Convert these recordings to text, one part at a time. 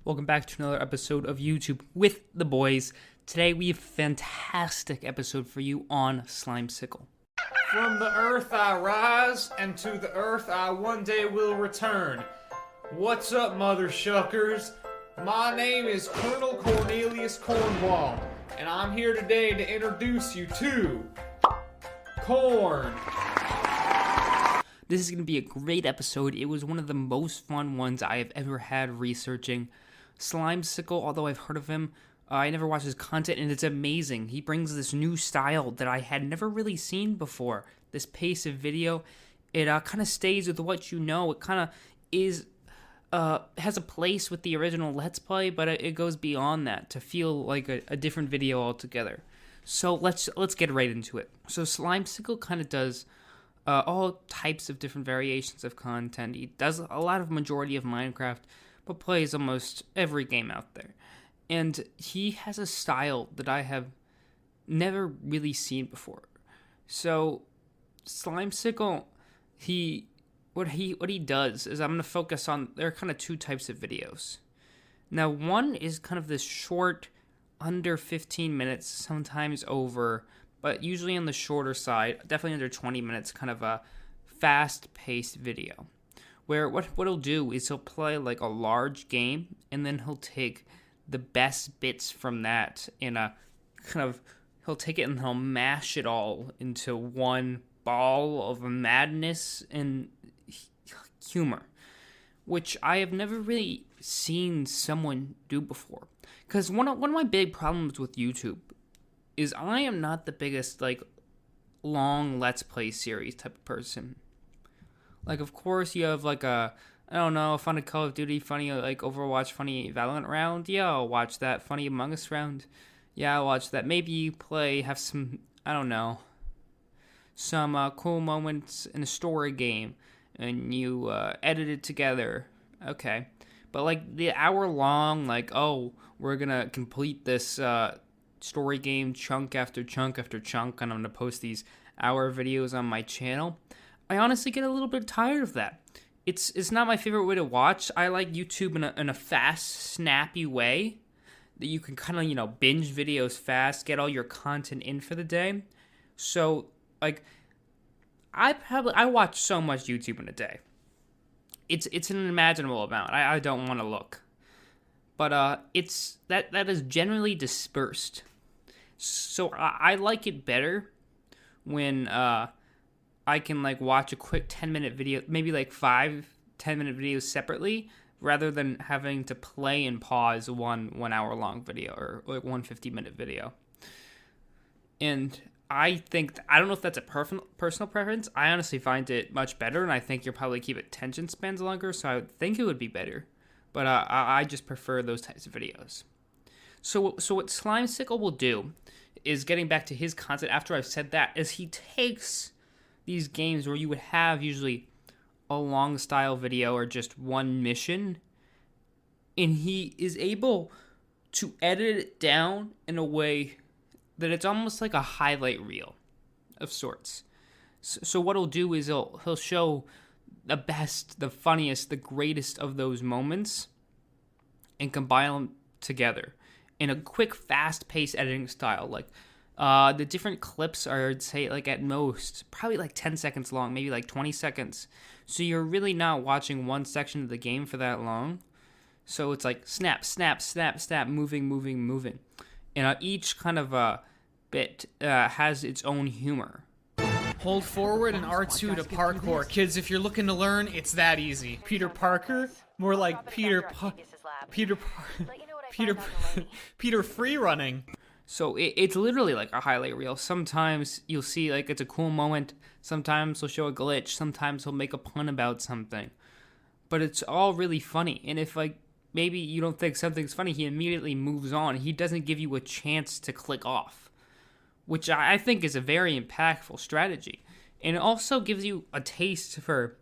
Welcome back to another episode of YouTube with the boys. Today we have a fantastic episode for you on Slimecicle. From the earth I rise, and to the earth I one day will return. What's up, mother shuckers? My name is Colonel Cornelius Cornwall, and I'm here today to introduce you to Corn. This is going to be a great episode. It was one of the most fun ones I have ever had researching. Slimecicle, although I've heard of him, I never watched his content, and it's amazing. He brings this new style that I had never really seen before. This pace of video, it kind of stays with what you know. It kind of is has a place with the original Let's Play, but it goes beyond that to feel like a different video altogether. So let's get right into it. So Slimecicle kind of does all types of different variations of content. He does a lot of majority of Minecraft, but plays almost every game out there. And he has a style that I have never really seen before. So Slimecicle, what he does is, I'm going to focus on, there are kind of two types of videos. Now, one is kind of this short, under 15 minutes, sometimes over, but usually on the shorter side, definitely under 20 minutes, kind of a fast-paced video. Where what he'll do is he'll play like a large game, and then he'll take the best bits from that in a kind of, he'll take it and he'll mash it all into one ball of madness and humor, which I have never really seen someone do before. Because one of my big problems with YouTube is I am not the biggest, like, long Let's Play series type of person. Like, of course, you have, like, a funny Call of Duty, funny, like, Overwatch, funny Valorant round. Yeah, I'll watch that. Funny Among Us round. Yeah, I'll watch that. Maybe you have some, some cool moments in a story game, and you edit it together. Okay. But, like, the hour-long, like, oh, we're gonna complete this story game chunk after chunk after chunk, and I'm gonna post these hour videos on my channel, I honestly get a little bit tired of that. It's not my favorite way to watch. I like YouTube in a fast, snappy way that you can kind of, binge videos fast, get all your content in for the day. So, like, I watch so much YouTube in a day. It's an unimaginable amount. I don't want to look. But it's that is generally dispersed. So I like it better when I can, like, watch a quick 10-minute video, maybe like 5 10-minute videos separately, rather than having to play and pause one hour-long video or like 150-minute video. And I don't know if that's a personal preference. I honestly find it much better, and I think you'll probably keep attention spans longer, so I would think it would be better. But I just prefer those types of videos. So what Slimecicle will do is, getting back to his content after I've said that, is he takes these games where you would have usually a long style video or just one mission, and he is able to edit it down in a way that it's almost like a highlight reel of sorts. So what he'll do is he'll show the best, the funniest, the greatest of those moments and combine them together in a quick, fast-paced editing style. Like, the different clips are, I'd say, like, at most, probably like 10 seconds long, maybe like 20 seconds. So you're really not watching one section of the game for that long. So it's like snap, snap, snap, snap, moving, moving, moving. And each kind of bit has its own humor. Hold forward and R2 to parkour. Kids, if you're looking to learn, it's that easy. Peter Parker? More like Peter free running. So it's literally like a highlight reel. Sometimes you'll see, like, it's a cool moment. Sometimes he'll show a glitch. Sometimes he'll make a pun about something. But it's all really funny. And if, like, maybe you don't think something's funny, he immediately moves on. He doesn't give you a chance to click off, which I think is a very impactful strategy. And it also gives you a taste for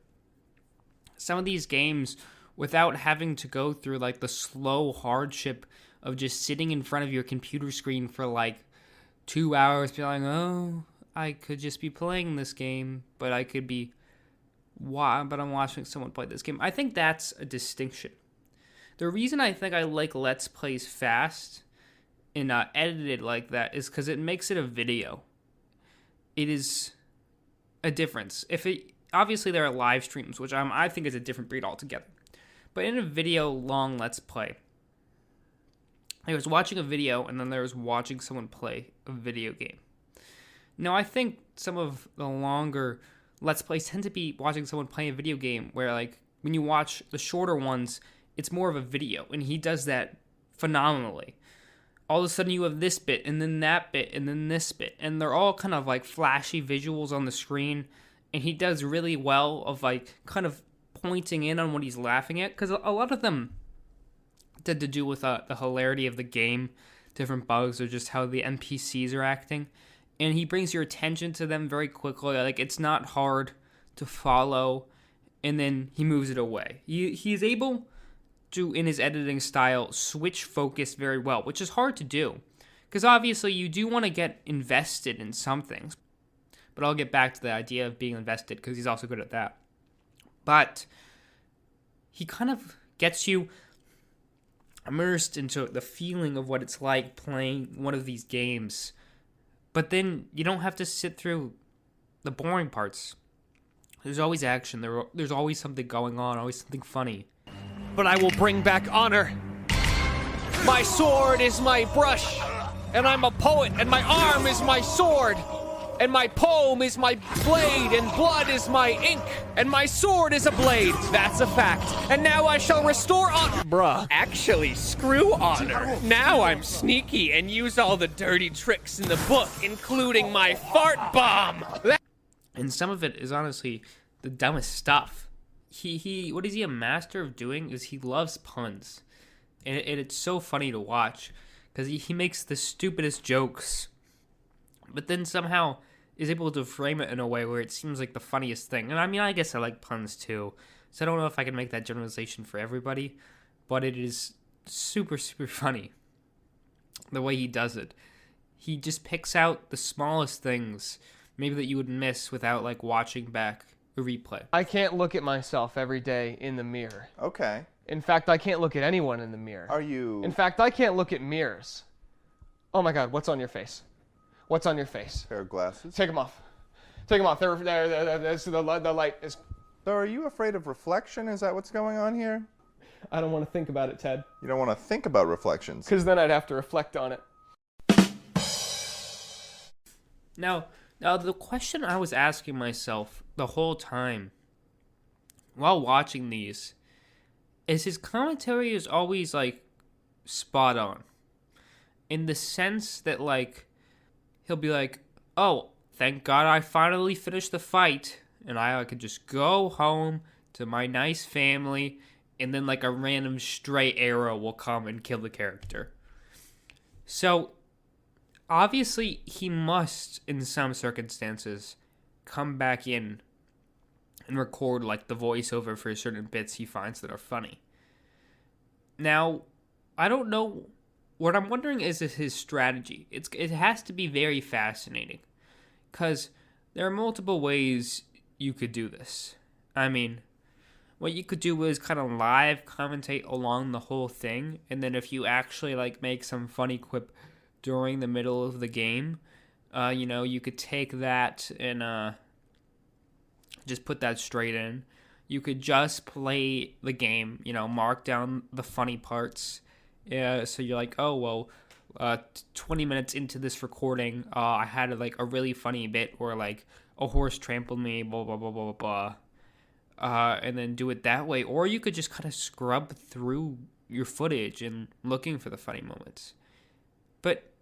some of these games without having to go through, like, the slow hardship of just sitting in front of your computer screen for like 2 hours, being like, oh, I could just be playing this game, but I'm watching someone play this game. I think that's a distinction. The reason I think I like Let's Plays fast and not edited like that is because it makes it a video. It is a difference. Obviously there are live streams, which I think is a different breed altogether. But in a video long Let's Play, I was watching a video and then there was watching someone play a video game. Now I think some of the longer Let's Plays tend to be watching someone play a video game where like when you watch the shorter ones, it's more of a video, and he does that phenomenally. All of a sudden you have this bit, and then that bit, and then this bit, and they're all kind of like flashy visuals on the screen, and he does really well of like kind of pointing in on what he's laughing at, because a lot of them tend to do with the hilarity of the game, different bugs, or just how the NPCs are acting, and he brings your attention to them very quickly. Like, it's not hard to follow, and then he moves it away. He's able to, in his editing style, switch focus very well, which is hard to do. Because obviously you do want to get invested in some things. But I'll get back to the idea of being invested, because he's also good at that. But he kind of gets you immersed into the feeling of what it's like playing one of these games. But then you don't have to sit through the boring parts. There's always action. There's always something going on, always something funny. But I will bring back honor. My sword is my brush, and I'm a poet, and my arm is my sword, and my poem is my blade, and blood is my ink, and my sword is a blade. That's a fact. And now I shall restore honor. Bruh, actually, screw honor. Now I'm sneaky and use all the dirty tricks in the book, including my fart bomb. And some of it is honestly the dumbest stuff. What is he a master of doing is he loves puns. And it's so funny to watch because he makes the stupidest jokes, but then somehow is able to frame it in a way where it seems like the funniest thing. And I mean, I guess I like puns too, so I don't know if I can make that generalization for everybody, but it is super, super funny the way he does it. He just picks out the smallest things maybe that you would miss without like watching back a replay. I can't look at myself every day in the mirror. Okay. In fact, I can't look at anyone in the mirror. Are you... In fact, I can't look at mirrors. Oh my God, what's on your face? What's on your face? pair of glasses? Take them off. Take them off. The light is... So are you afraid of reflection? Is that what's going on here? I don't want to think about it, Ted. You don't want to think about reflections. Because then I'd have to reflect on it. Now, the question I was asking myself the whole time while watching these is his commentary is always, like, spot on. In the sense that, like, he'll be like, oh, thank God I finally finished the fight, and I could just go home to my nice family, and then, like, a random stray arrow will come and kill the character. So obviously, he must, in some circumstances, come back in and record, like, the voiceover for certain bits he finds that are funny. Now, I don't know. What I'm wondering is his strategy. It has to be very fascinating, because there are multiple ways you could do this. I mean, what you could do is kind of live commentate along the whole thing, and then if you actually, like, make some funny quip during the middle of the game, you could take that and just put that straight in. You could just play the game, mark down the funny parts. So you're like, oh, well, 20 minutes into this recording, I had like a really funny bit where like a horse trampled me, blah, blah, blah, blah, blah. And then do it that way. Or you could just kind of scrub through your footage and looking for the funny moments. But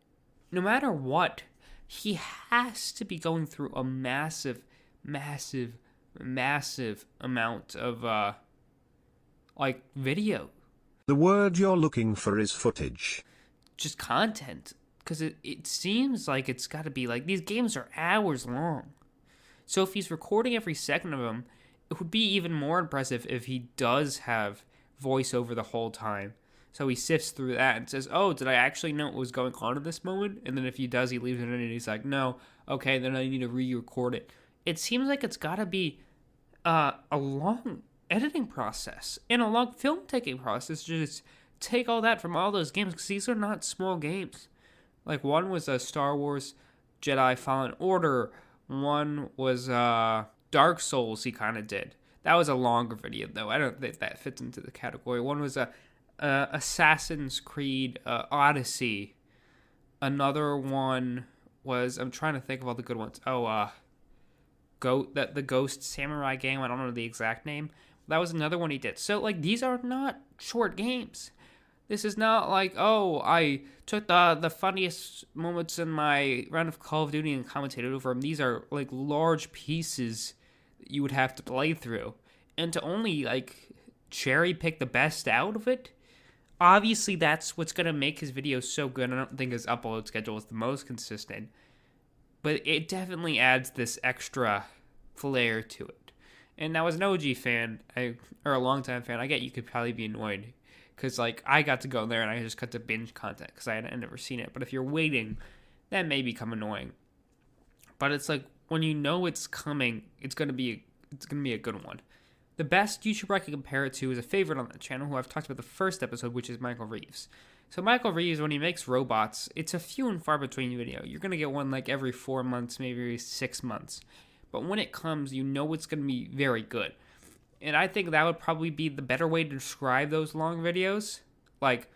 no matter what, he has to be going through a massive, massive, massive amount of, video. The word you're looking for is footage. Just content. Because it seems like it's got to be, like, these games are hours long. So if he's recording every second of them, it would be even more impressive if he does have voiceover the whole time. So he sifts through that and says, oh, did I actually know what was going on at this moment? And then if he does, he leaves it in and he's like, no, okay, then I need to re-record it. It seems like it's got to be a long editing process and a long film taking process. Just take all that from all those games, because these are not small games. Like, one was a Star Wars Jedi Fallen Order. One was Dark Souls he kind of did. That was a longer video, though. I don't think that fits into the category. One was a Assassin's Creed Odyssey. Another one was, I'm trying to think of all the good ones. Oh, the Ghost Samurai game. I don't know the exact name. That was another one he did. So, like, these are not short games. This is not like, oh, I took the funniest moments in my round of Call of Duty and commentated over them. These are, like, large pieces that you would have to play through. And to only, like, cherry pick the best out of it, obviously that's what's going to make his videos so good. I don't think his upload schedule is the most consistent. But it definitely adds this extra flair to it. And now, as an OG fan, or a longtime fan, I get you could probably be annoyed. Because, like, I got to go there and I just got to binge content because I had never seen it. But if you're waiting, that may become annoying. But it's like, when you know it's coming, it's gonna be a good one. The best YouTuber I can compare it to is a favorite on the channel who I've talked about the first episode, which is Michael Reeves. So Michael Reeves, when he makes robots, it's a few and far between video. You're gonna get one like every 4 months, maybe every 6 months. But when it comes, you know it's gonna be very good. And I think that would probably be the better way to describe those long videos. Like,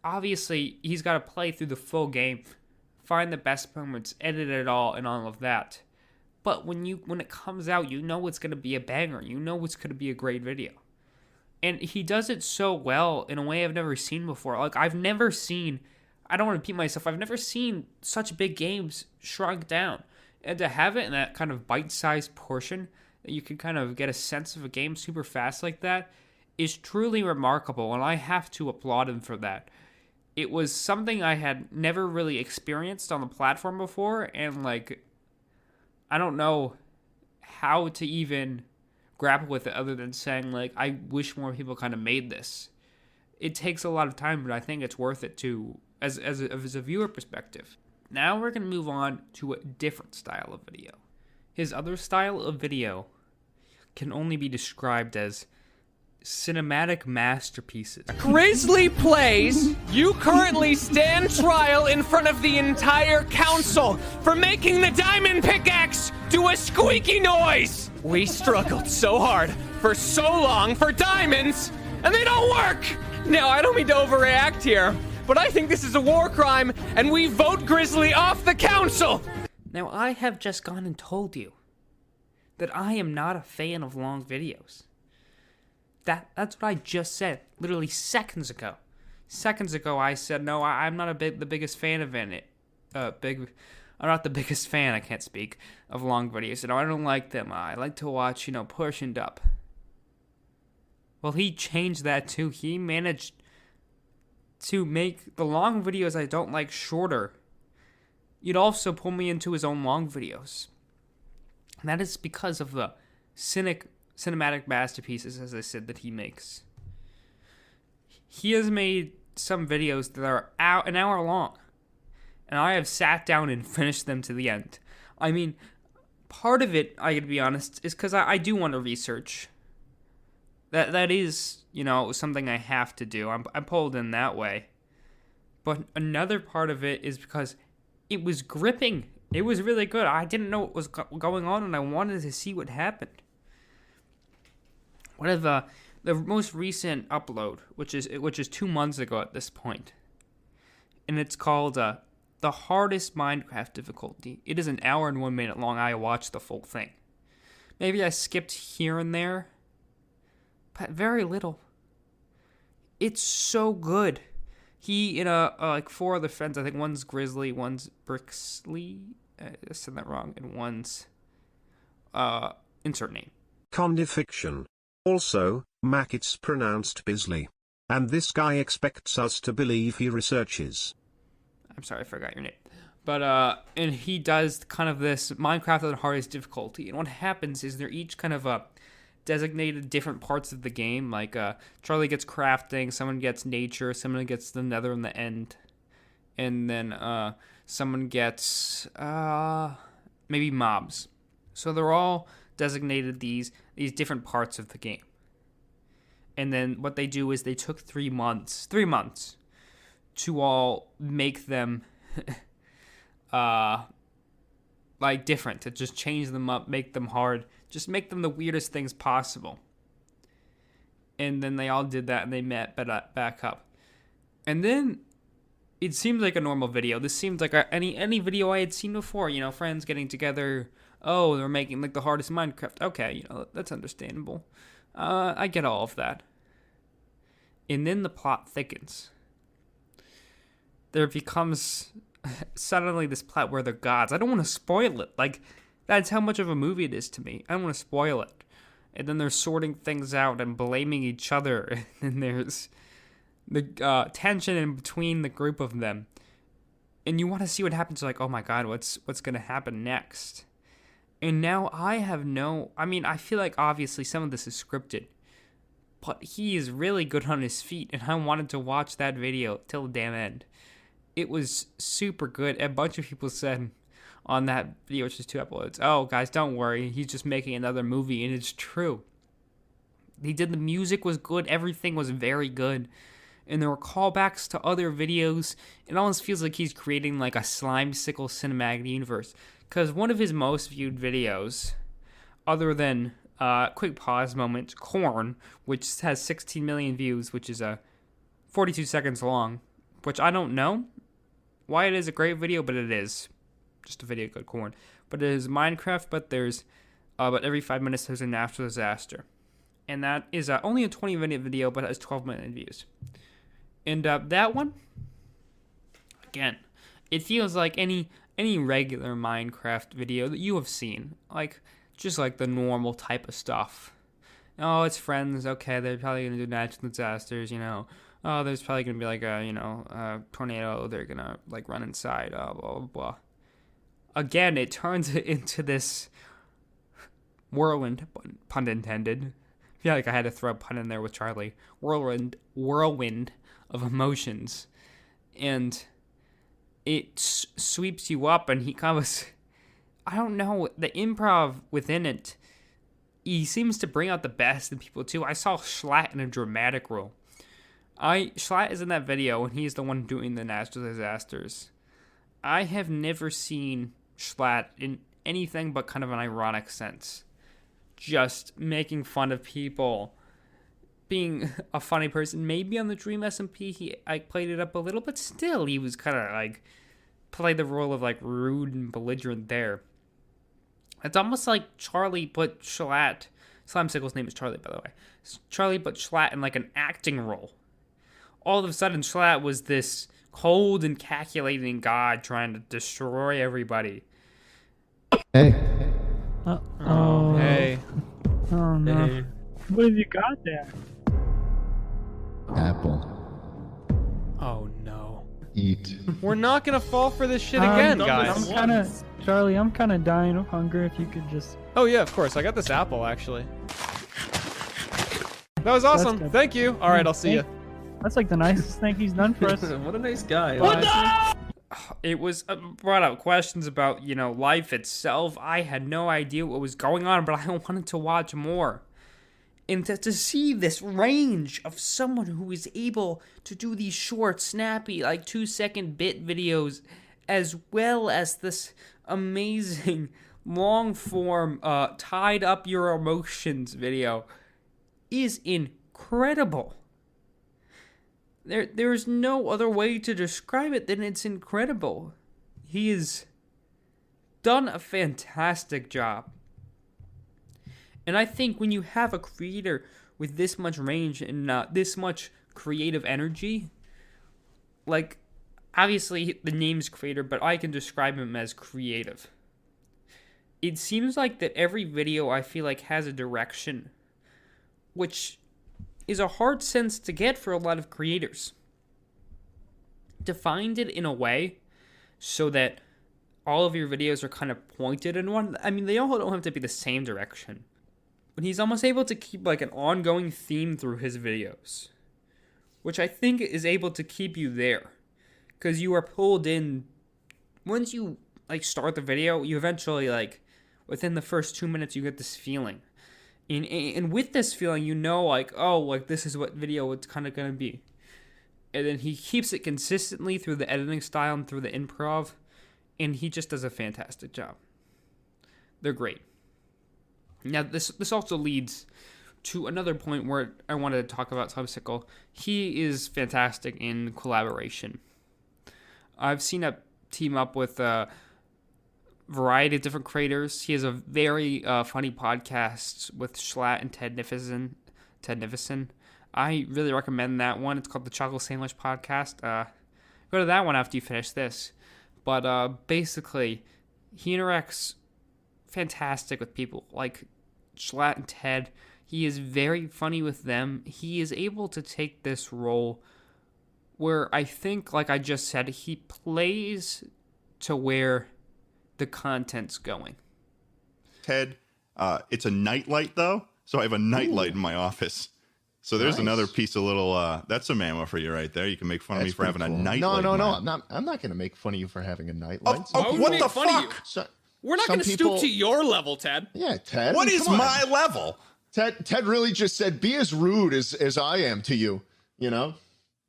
obviously, he's got to play through the full game, find the best moments, edit it all, and all of that. But when it comes out, you know it's going to be a banger. You know it's going to be a great video. And he does it so well in a way I've never seen before. Like, I don't want to repeat myself, I've never seen such big games shrunk down. And to have it in that kind of bite-sized portion, that you can kind of get a sense of a game super fast like that, is truly remarkable, and I have to applaud him for that. It was something I had never really experienced on the platform before, and, like, I don't know how to even grapple with it other than saying, like, I wish more people kind of made this. It takes a lot of time, but I think it's worth it too, as a viewer perspective. Now we're going to move on to a different style of video. His other style of video can only be described as cinematic masterpieces. Grizzly plays, you currently stand trial in front of the entire council for making the diamond pickaxe do a squeaky noise. We struggled so hard for so long for diamonds, and they don't work. Now, I don't mean to overreact here, but I think this is a war crime, and we vote Grizzly off the council. Now, I have just gone and told you that I am not a fan of long videos. That's what I just said, literally seconds ago. Seconds ago, I said, no, I'm not the biggest fan of it. I'm not the biggest fan, I can't speak, of long videos. I don't like them. I like to watch, push and up. Well, he changed that too. He managed to make the long videos I don't like shorter. You'd also pull me into his own long videos. And that is because of the cinematic masterpieces, as I said, that he makes. He has made some videos that are an hour long. And I have sat down and finished them to the end. I mean, part of it, I gotta be honest, is because I do want to research. That is, something I have to do. I'm pulled in that way. But another part of it is because it was gripping. It was really good. I didn't know what was going on, and I wanted to see what happened. One of the most recent upload, which is 2 months ago at this point, and it's called the hardest Minecraft difficulty. It is an hour and 1 minute long. I watched the full thing. Maybe I skipped here and there, but very little. It's so good. He and 4 other friends, I think one's Grizzly, one's Brixley, I said that wrong, and one's insert name. Condifiction. Also, Mac, it's pronounced Bisley. And this guy expects us to believe he researches. I'm sorry, I forgot your name. But, and he does kind of this Minecraft at the hardest difficulty. And what happens is they're each kind of designated different parts of the game. Like, Charlie gets crafting, someone gets nature, someone gets the nether in the end. And then, someone gets, maybe mobs. So they're all designated these these different parts of the game. And then what they do is they took 3 months to all make them like different, to just change them up, make them hard, just make them the weirdest things possible. And then they all did that, and they met back up. And then it seemed like a normal video. This seemed like any video I had seen before. You know, friends getting together. Oh, they're making like the hardest Minecraft. Okay, you know, that's understandable. I get all of that. And then the plot thickens. There becomes suddenly this plot where they're gods. I don't want to spoil it. Like, that's how much of a movie it is to me. I don't want to spoil it. And then they're sorting things out and blaming each other. And then there's the tension in between the group of them. And you want to see what happens. Like, oh my god, what's going to happen next? And now I feel like obviously some of this is scripted. But he is really good on his feet. And I wanted to watch that video till the damn end. It was super good. A bunch of people said on that video, which is 2 uploads, oh, guys, don't worry. He's just making another movie. And it's true. The music was good. Everything was very good. And there were callbacks to other videos. It almost feels like he's creating like a Slimecicle cinematic universe. Because one of his most viewed videos, other than quick pause moment, Corn, which has 16 million views, which is 42 seconds long, which I don't know why it is a great video, but it is just a video called Corn. But it is Minecraft, but there's but every 5 minutes there's a natural disaster, and that is only a 20-minute video, but has 12 million views. And that one, again, it feels like any regular Minecraft video that you have seen, like just like the normal type of stuff. Oh, it's friends. Okay, they're probably gonna do natural disasters, you know. Oh, there's probably going to be like a tornado. They're going to like run inside, blah, blah, blah. Again, it turns into this whirlwind, pun intended. I feel like I had to throw a pun in there with Charlie. Whirlwind of emotions. And it sweeps you up, and he kind of, I don't know, the improv within it, he seems to bring out the best in people too. I saw Schlatt in a dramatic role. Schlatt is in that video, and he's the one doing the natural disasters. I have never seen Schlatt in anything but kind of an ironic sense. Just making fun of people. Being a funny person. Maybe on the Dream SMP, I played it up a little, but still, he was kind of like, played the role of like rude and belligerent there. It's almost like Charlie put Schlatt, Slimecicle's name is Charlie, by the way. Charlie put Schlatt in like an acting role. All of a sudden, Schlatt was this cold and calculating god trying to destroy everybody. Hey. Oh. Hey. Oh no. Hey. What have you got there? Apple. Oh no. Eat. We're not gonna fall for this shit again, guys. Charlie, I'm kind of dying of hunger. If you could just. Oh yeah, of course. I got this apple actually. That was awesome. good. Thank you. All right, I'll see you. That's like the nicest thing he's done for us. What a nice guy. It was brought up questions about, you know, life itself. I had no idea what was going on, but I wanted to watch more. And to see this range of someone who is able to do these short, snappy, like 2-second bit videos, as well as this amazing long-form, tied up your emotions video, is incredible. There's no other way to describe it than it's incredible. He has done a fantastic job. And I think when you have a creator with this much range and this much creative energy, like, obviously the name's creator, but I can describe him as creative. It seems like that every video I feel like has a direction, which is a hard sense to get for a lot of creators. To find it in a way so that all of your videos are kind of pointed in one. I mean, they all don't have to be the same direction. But he's almost able to keep like an ongoing theme through his videos, which I think is able to keep you there. Because you are pulled in. Once you like start the video, you eventually like, within the first 2 minutes, you get this feeling. And with this feeling, you know, like, oh, like this is what video it's kind of gonna be. And then he keeps it consistently through the editing style and through the improv, and he just does a fantastic job. They're great. Now, this also leads to another point where I wanted to talk about Slimecicle. He is fantastic in collaboration. I've seen him team up with a variety of different creators. He has a very funny podcast with Schlatt and Ted Nivison. I really recommend that one. It's called the Chocolate Sandwich Podcast. Go to that one after you finish this. But basically, he interacts fantastic with people like Schlatt and Ted. He is very funny with them. He is able to take this role where I think, like I just said, he plays to where the content's going. Ted, it's a nightlight, though. So I have a nightlight in my office. So there's another piece of little, that's some ammo for you right there. You can make fun of me for having a nightlight. No. I'm not going to make fun of you for having a nightlight. What the fuck? We're not going to stoop to your level, Ted. Yeah, Ted. What is my level? Ted really just said, be as rude as I am to you, you know?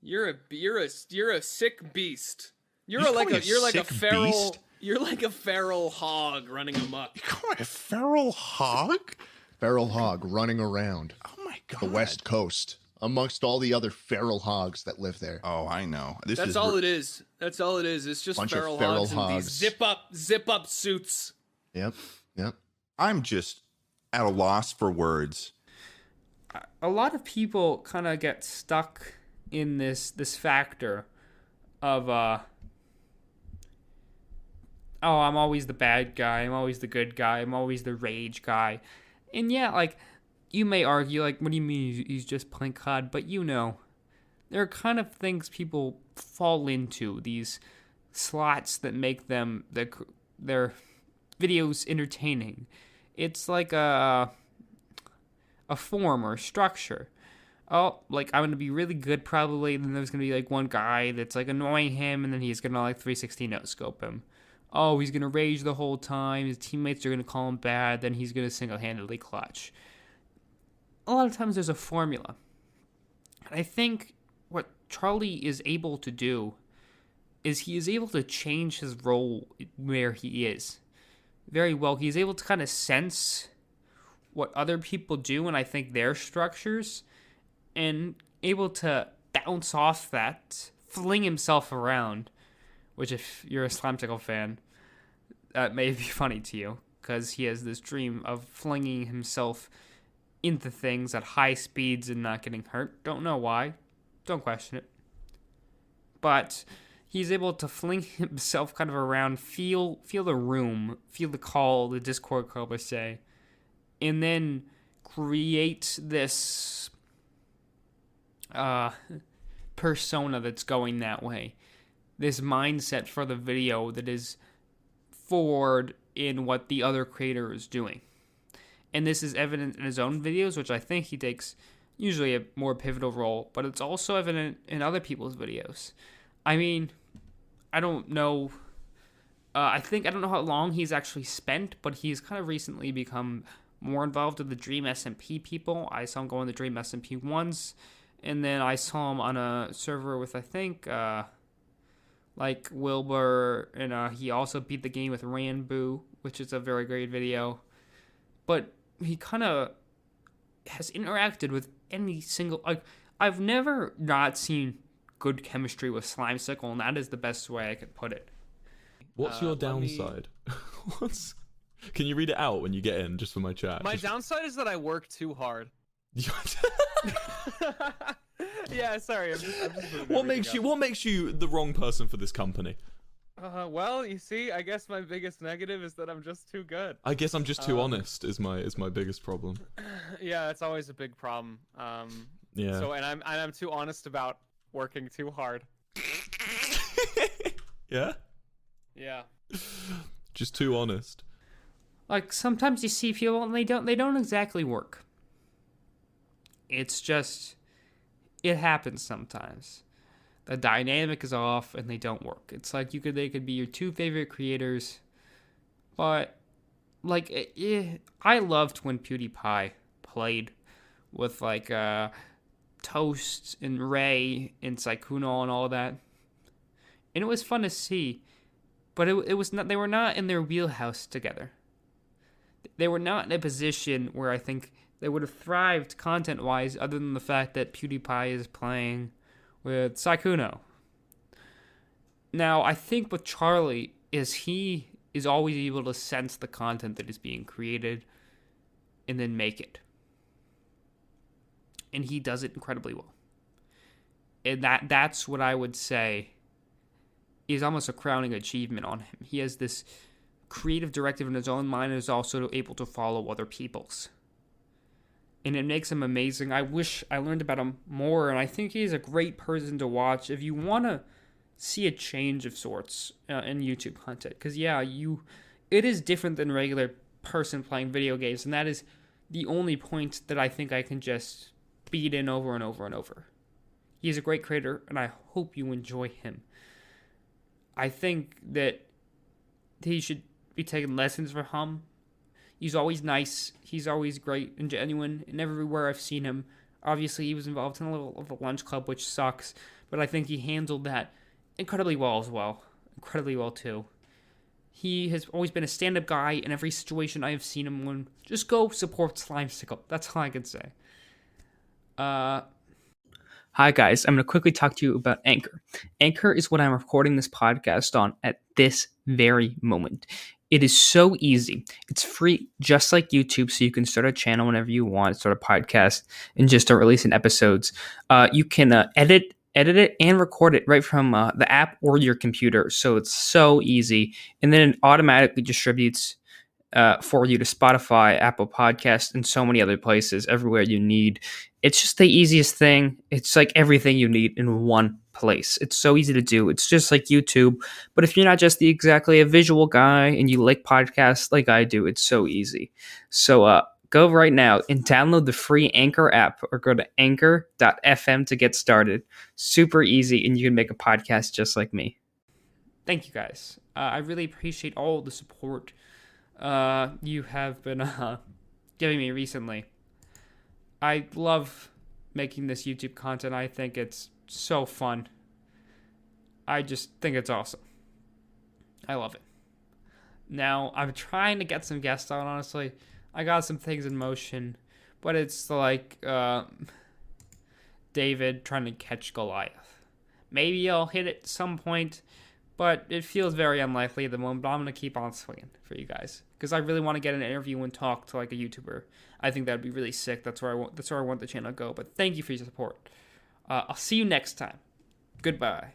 You're a sick beast. You're You like call me a sick feral beast? You're like a feral hog running amok. You call me a feral hog? Feral hog running around Oh my god. the West Coast amongst all the other feral hogs that live there. Oh, I know. That's all it is. That's all it is. It's just Bunch of feral feral hogs in these hogs. zip up suits. Yep. I'm just at a loss for words. A lot of people kind of get stuck in this factor of oh, I'm always the bad guy, I'm always the good guy, I'm always the rage guy. And yeah, like, you may argue, like, what do you mean he's just playing COD? But you know, there are kind of things people fall into, these slots that make them, their videos entertaining. It's like a form or a structure. Oh, like, I'm going to be really good probably, and then there's going to be, like, one guy that's, like, annoying him, and then he's going to, like, 360 no-scope him. Oh, he's going to rage the whole time, his teammates are going to call him bad, then he's going to single-handedly clutch. A lot of times there's a formula. And I think what Charlie is able to do is he is able to change his role where he is very well. He's able to kind of sense what other people do, and I think their structures, and able to bounce off that, fling himself around, which if you're a Slimecicle fan, that may be funny to you, because he has this dream of flinging himself into things at high speeds and not getting hurt. Don't know why. Don't question it. But he's able to fling himself kind of around, feel the room, feel the call, the Discord call per se, and then create this persona that's going that way. This mindset for the video that is forward in what the other creator is doing. And this is evident in his own videos, which I think he takes usually a more pivotal role, but it's also evident in other people's videos. I mean, I don't know. I don't know how long he's actually spent, but he's kind of recently become more involved with the Dream SMP people. I saw him go on the Dream SMP once, and then I saw him on a server with, I think, like Wilbur, and he also beat the game with Ranboo, which is a very great video. But he kind of has interacted with any single, like, I've never not seen good chemistry with Slimecicle, and that is the best way I could put it. What's your downside? Can you read it out when you get in, just for my chat? My downside is that I work too hard. Yeah, sorry. I'm just what makes you the wrong person for this company? Well, you see, I guess my biggest negative is that I'm just too good. I guess I'm just too honest. Is my biggest problem. Yeah, it's always a big problem. Yeah. So, and I'm too honest about working too hard. Yeah. Yeah. Just too honest. Like, sometimes you see people and they don't exactly work. It's just, it happens sometimes. The dynamic is off and they don't work. It's like they could be your two favorite creators, but like I loved when PewDiePie played with like Toast and Ray and Sykkuno and all that. And it was fun to see, but it was not. They were not in their wheelhouse together. They were not in a position where I think they would have thrived content-wise, other than the fact that PewDiePie is playing with Sykkuno. Now, I think with Charlie is he is always able to sense the content that is being created and then make it. And he does it incredibly well. And that's what I would say is almost a crowning achievement on him. He has this creative directive in his own mind and is also able to follow other people's. And it makes him amazing. I wish I learned about him more, and I think he's a great person to watch if you want to see a change of sorts in YouTube content. Because, it is different than regular person playing video games, and that is the only point that I think I can just beat in over and over and over. He's a great creator, and I hope you enjoy him. I think that he should be taking lessons from him. He's always nice. He's always great and genuine. And everywhere I've seen him, obviously he was involved in a little of the lunch club, which sucks. But I think he handled that incredibly well as well. Incredibly well, too. He has always been a stand-up guy in every situation I have seen him in. Just go support Slimecicle. That's all I can say. Hi guys, I'm going to quickly talk to you about Anchor. Anchor is what I'm recording this podcast on at this very moment. It is so easy. It's free, just like YouTube, so you can start a channel whenever you want, start a podcast, and just start releasing episodes. You can edit it and record it right from the app or your computer, so it's so easy. And then it automatically distributes for you to Spotify, Apple Podcasts, and so many other places, everywhere you need. It's just the easiest thing. It's like everything you need in one place. It's so easy to do. It's just like YouTube. But if you're not just exactly a visual guy and you like podcasts like I do, it's so easy. So go right now and download the free Anchor app or go to anchor.fm to get started. Super easy, and you can make a podcast just like me. Thank you guys. I really appreciate all the support you have been giving me recently. I love making this YouTube content. I think it's so fun. I just think it's awesome. I love it. Now, I'm trying to get some guests on, honestly. I got some things in motion, but it's like David trying to catch Goliath. Maybe I'll hit it at some point, but it feels very unlikely at the moment. But I'm going to keep on swinging for you guys because I really want to get an interview and talk to like a YouTuber. I think that'd be really sick. That's where I want the channel to go. But thank you for your support. I'll see you next time. Goodbye.